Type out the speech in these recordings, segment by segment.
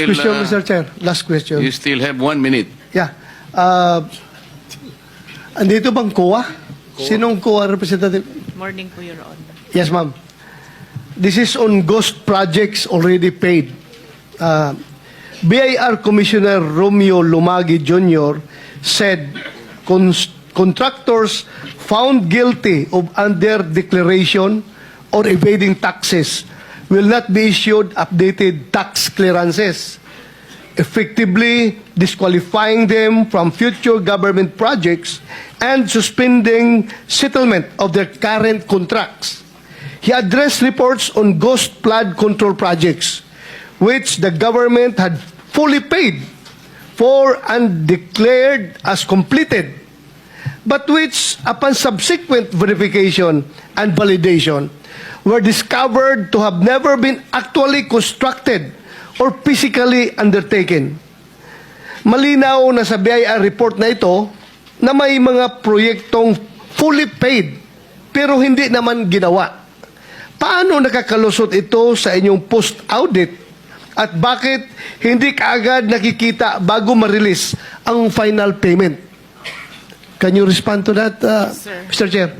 question, Mr. Chair. Last question. You still have 1 minute. Yeah. Andito bang COA? Sinong COA representative? Morning po, Your Honor. Yes, ma'am. This is on ghost projects already paid. BIR Commissioner Romeo Lumagi Jr. said contractors found guilty of under-declaration or evading taxes will not be issued updated tax clearances, effectively disqualifying them from future government projects and suspending settlement of their current contracts. He addressed reports on ghost flood control projects, which the government had fully paid for and declared as completed, but which, upon subsequent verification and validation, were discovered to have never been actually constructed or physically undertaken. Malinaw na sa BIR report na ito na may mga proyektong fully paid pero hindi naman ginawa. Paano nakakalusot ito sa inyong post-audit at bakit hindi kaagad nakikita bago ma-release ang final payment? Can you respond to that, Mr. Chair?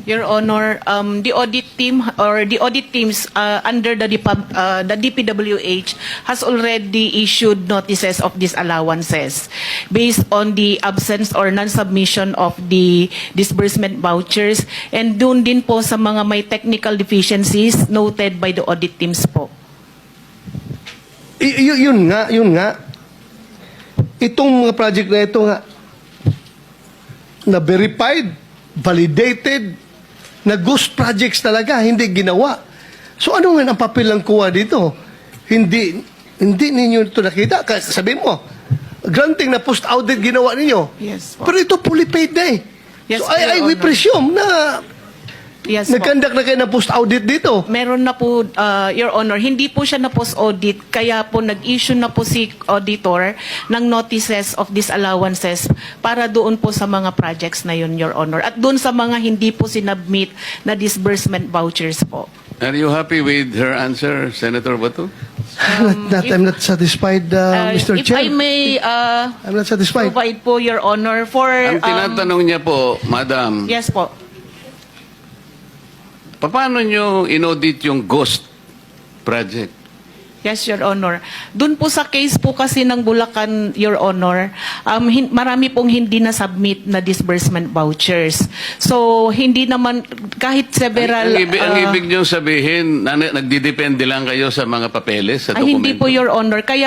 Your Honor, the audit team or the audit teams under the DPWH has already issued notices of disallowances based on the absence or non-submission of the disbursement vouchers, and dun din po sa mga may technical deficiencies noted by the audit teams po. Yun nga. Itong mga project na ito nga, na verified, validated, na ghost projects talaga, hindi ginawa. So ano nga ang papel ng COA dito? Hindi ninyo ito nakita. Sabi mo, granting na post-audit ginawa ninyo. Yes po. Pero ito fully paid na eh. Yes, so we Honor. presume na Yes po. nagkandak na kayo ng post-audit dito. Meron na po, Your Honor, hindi po siya na post-audit, kaya po nag-issue na po si auditor ng notices of disallowances para doon po sa mga projects na yun, Your Honor. At doon sa mga hindi po sinubmit na disbursement vouchers po. Are you happy with her answer, Senator Bato? I'm not satisfied, Mr. If Chair. I may I'm not satisfied. provide po, Your Honor, for... Ang tinatanong niya po, Madam, Yes po. paano nyo inaudit yung ghost project? Yes, Your Honor. Doon po sa case po kasi ng Bulacan, Your Honor, marami pong hindi na-submit na disbursement vouchers. So, hindi naman, kahit several... Ang ibig nyo sabihin, nagdidepende lang kayo sa mga papeles, sa ay, hindi dokumento? po, Your Honor. Kaya